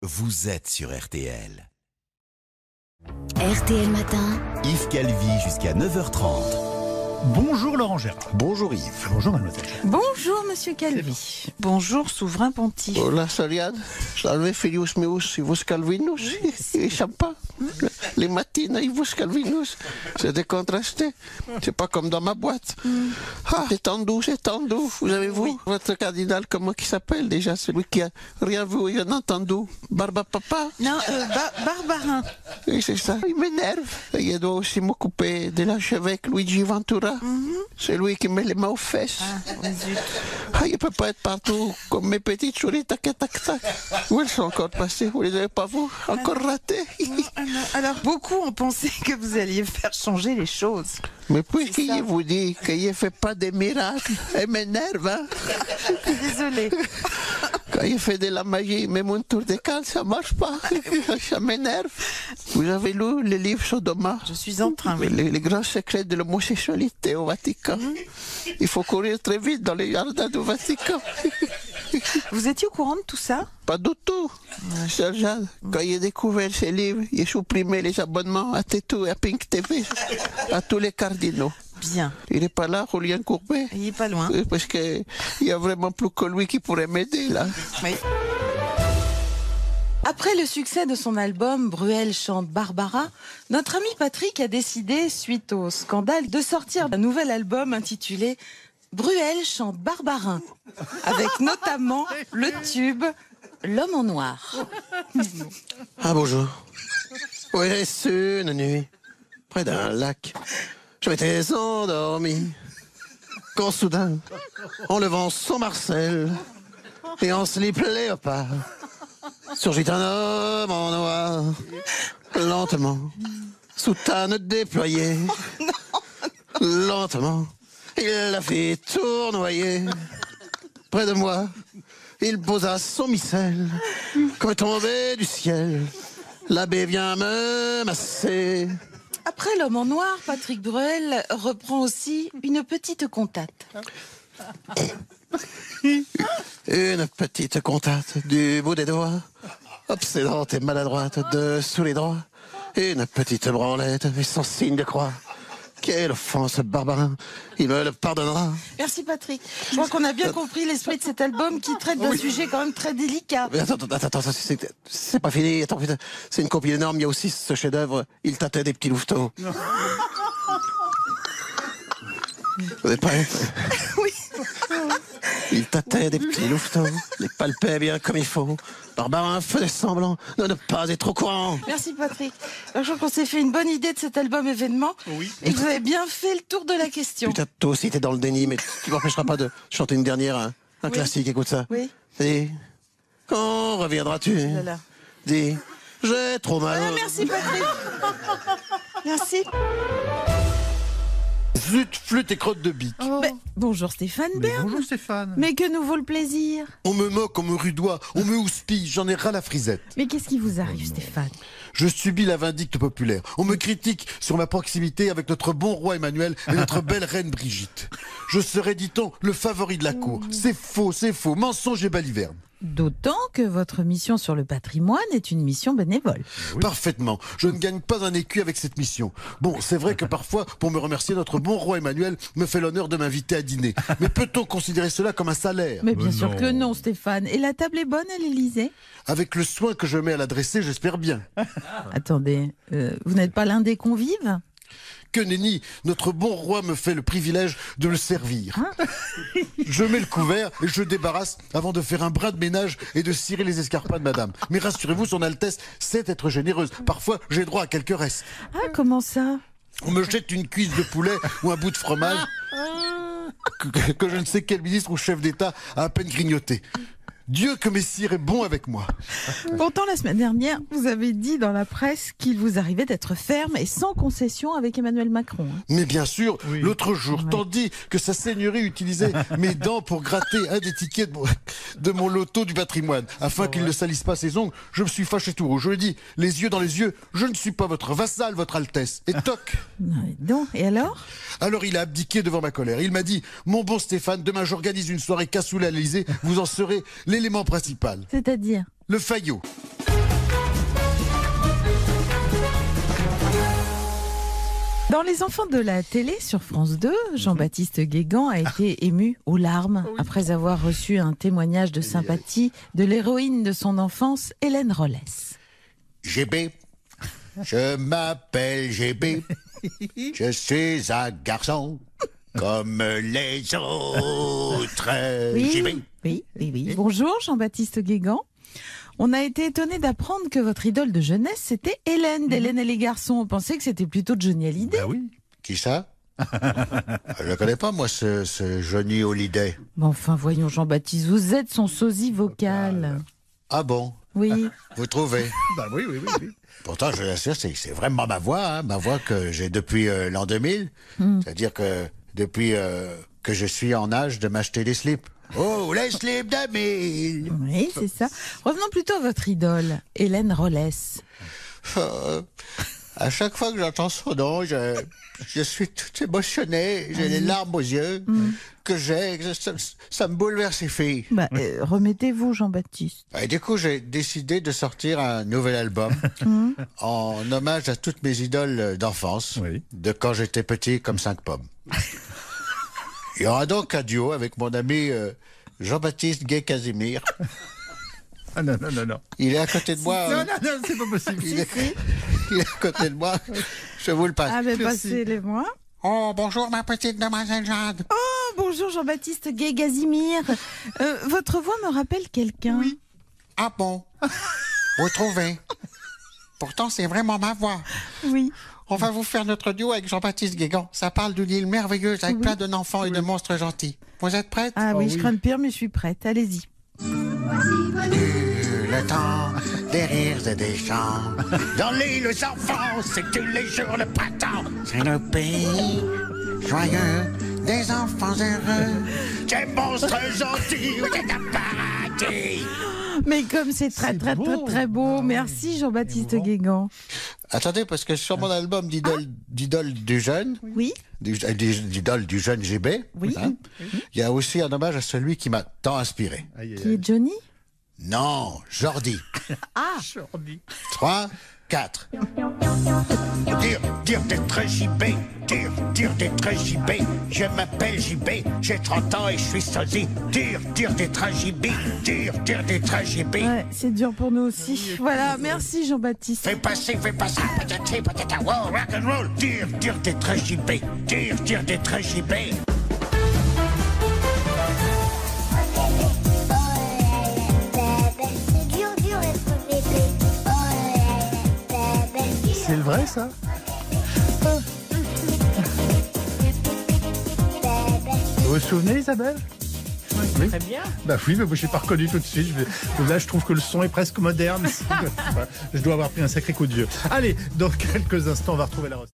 Vous êtes sur RTL. RTL Matin. Yves Calvi jusqu'à 9h30. Bonjour Laurent Gérard. Bonjour Yves. Bonjour mademoiselle. Bonjour Monsieur Calvi. Bonjour Souverain Pontif. Hola Soliane. Salve filius meus, Ivus Calvinus. Il sympa. Les matines, Ivus Calvinus. C'est décontrasté. C'est pas comme dans ma boîte. Ah, c'est tendu, c'est tendu. Vous avez vu votre cardinal, comment il s'appelle déjà, celui qui a rien vu, rien entendu. Barba Papa. Non, Barbarin. Oui, c'est ça. Il m'énerve. Et il doit aussi m'occuper de l'archevêque Luigi Ventura. C'est lui qui met les mains aux fesses. Ah, il ne peut pas être partout comme mes petites souris, tac, tac, tac. Où elles sont encore passées? Vous les avez pas vues? Encore ratées? Alors, beaucoup ont pensé que vous alliez faire changer les choses. Mais puisqu'il vous dit qu'il ne fait pas des miracles, elle m'énerve, hein? Désolée. Quand il fait de la magie, même un tour de cale, ça marche pas. Ça m'énerve. Vous avez lu le livre Sodoma? Je suis en train, oui. Les grands secrets de l'homosexualité au Vatican. Il faut courir très vite dans les jardins du Vatican. Vous étiez au courant de tout ça? Pas du tout. Sergent, quand il a découvert ces livres, il a supprimé les abonnements à Tétou et à Pink TV, à tous les cardinaux. Bien. Il n'est pas là, Julien Courbet? Il est pas loin. Oui, parce qu'il n'y a vraiment plus que lui qui pourrait m'aider, là. Oui. Après le succès de son album Bruel chante Barbara, notre ami Patrick a décidé, suite au scandale, de sortir un nouvel album intitulé Bruel chante Barbarin, avec notamment le tube L'homme en noir. Ah, bonjour. Oui, une nuit, près d'un lac, je m'étais endormi. Quand soudain, en levant son Marcel et en slip léopard, surgit un homme en noir, lentement, soutane déployée, lentement, il la fit tournoyer. Près de moi, il posa son missel, comme tombé du ciel, l'abbé vient me masser. Après L'homme en noir, Patrick Bruel reprend aussi une petite cantate. Une petite cantate du bout des doigts, obsédante et maladroite dessous les droits. Une petite branlette et son signe de croix. Quelle offense, Barbarin, il me le pardonnera. Merci Patrick. Je crois qu'on a bien compris l'esprit de cet album qui traite d'un sujet quand même très délicat. Mais attends, c'est pas fini. Attends, putain, c'est une copie énorme. Il y a aussi ce chef-d'œuvre, Il tâtait des petits louveteaux. Vous êtes prêts? Oui. Il tâtait des petits louveteaux, les palpait bien comme il faut. Barbarin faisait semblant de ne pas être au courant. Merci Patrick. Alors, je crois qu'on s'est fait une bonne idée de cet album événement. Oui. Et que vous avez bien fait le tour de la question. Putain, toi aussi t'es dans le déni, mais tu m'empêcheras pas de chanter une dernière, un classique, écoute ça. Oui. Dis, quand reviendras-tu? Voilà. Dis, j'ai trop mal. Ah, merci Patrick. Merci. Zut, flûte et crotte de bique. Bonjour Stéphane Bern. Bonjour Stéphane. Mais que nous vaut le plaisir? On me moque, on me rudoie, on me houspille, j'en ai ras la frisette. Mais qu'est-ce qui vous arrive Stéphane? Je subis la vindicte populaire. On me critique sur ma proximité avec notre bon roi Emmanuel et notre belle reine Brigitte. Je serai, dit-on, le favori de la cour. C'est faux, mensonge et baliverne. D'autant que votre mission sur le patrimoine est une mission bénévole. Parfaitement. Je ne gagne pas un écu avec cette mission. Bon, c'est vrai que parfois, pour me remercier, notre bon roi Emmanuel me fait l'honneur de m'inviter à dîner. Mais peut-on considérer cela comme un salaire? Mais bien sûr que non, Stéphane. Et la table est bonne à l'Élysée? Avec le soin que je mets à la dresser, j'espère bien. Attendez, vous n'êtes pas l'un des convives? Que nenni, notre bon roi me fait le privilège de le servir. Je mets le couvert et je débarrasse avant de faire un brin de ménage et de cirer les escarpins de madame. Mais rassurez-vous, son Altesse sait être généreuse. Parfois, j'ai droit à quelques restes. Ah, comment ça? On me jette une cuisse de poulet ou un bout de fromage que je ne sais quel ministre ou chef d'État a à peine grignoté. Dieu que Messire est bon avec moi. Pourtant, la semaine dernière, vous avez dit dans la presse qu'il vous arrivait d'être ferme et sans concession avec Emmanuel Macron. Mais bien sûr, l'autre jour, tandis que sa seigneurie utilisait mes dents pour gratter un des tickets de mon loto du patrimoine, afin qu'il ne salisse pas ses ongles, je me suis fâché tout rouge. Je lui ai dit, les yeux dans les yeux, je ne suis pas votre vassal, votre Altesse. Et toc! Non, et alors? Alors il a abdiqué devant ma colère. Il m'a dit, mon bon Stéphane, demain j'organise une soirée cassoulet à l'Élysée, vous en serez l'élément principal. C'est-à-dire? Le faillot. Dans Les enfants de la télé sur France 2, Jean-Baptiste Guégan a été ému aux larmes après avoir reçu un témoignage de sympathie de l'héroïne de son enfance, Hélène Rollès. GB, je m'appelle GB, je suis un garçon comme les autres. GB. Oui. Bonjour Jean-Baptiste Guégan. On a été étonné d'apprendre que votre idole de jeunesse, c'était Hélène d'Hélène et les garçons. On pensait que c'était plutôt Johnny Hallyday. Bah oui. Qui ça? Je ne connais pas, moi, ce Johnny Hallyday. Mais enfin, voyons Jean-Baptiste, vous êtes son sosie vocal. Ah bon? Oui. Vous trouvez? Bah oui. Pourtant, je l'assure, c'est vraiment ma voix que j'ai depuis l'an 2000. C'est-à-dire que depuis que je suis en âge de m'acheter des slips. Oh, les slips de 1000! Oui, c'est ça. Revenons plutôt à votre idole, Hélène Rollès. À chaque fois que j'entends son nom, je suis tout émotionné, j'ai les larmes aux yeux, ça me bouleverse, les filles. Remettez-vous, Jean-Baptiste. Et du coup, j'ai décidé de sortir un nouvel album en hommage à toutes mes idoles d'enfance, de quand j'étais petit comme 5 pommes. Il y aura donc un duo avec mon ami Jean-Baptiste Gay-Casimir. Ah non. Il est à côté de moi. Non, c'est pas possible. Il est à côté de moi. Je vous le passe. Ah, mais passez-les-moi. Oh, bonjour ma petite demoiselle Jade. Oh, bonjour Jean-Baptiste Gay-Casimir. Votre voix me rappelle quelqu'un. Oui. Ah bon? Vous trouvez? Pourtant, c'est vraiment ma voix. Oui. On va vous faire notre duo avec Jean-Baptiste Guégan. Ça parle d'une île merveilleuse avec plein d'enfants et de monstres gentils. Vous êtes prête? Ah oui, je crains le pire, mais je suis prête. Allez-y. Le temps des rires et des chants. Dans l'île aux enfants, c'est tous les jours le printemps. C'est le pays joyeux des enfants heureux. Des monstres gentils, c'est un paradis. Mais comme c'est très beau. Merci Jean-Baptiste Guégan. Attendez, parce que sur mon album d'idole du jeune, Oui. d'idole du jeune GB, Oui. Il y a aussi un hommage à celui qui m'a tant inspiré. Qui est Johnny? Non, Jordi. Jordi. 3, 4. Dire d'être JB, dire d'être JB. Je m'appelle JB, j'ai 30 ans et je suis sosie. Dire d'être JB, dire d'être JB. Ouais, c'est dur pour nous aussi. Voilà, merci Jean-Baptiste. Fais passer, patati, wow, rock and roll. Dire d'être JB, dire d'être JB. C'est le vrai, ça? Vous vous souvenez, Isabelle? Oui. Très bien. Bah oui, mais moi je l'ai pas reconnu tout de suite. Là, je trouve que le son est presque moderne. Je dois avoir pris un sacré coup de vieux. Allez, dans quelques instants, on va retrouver la recette.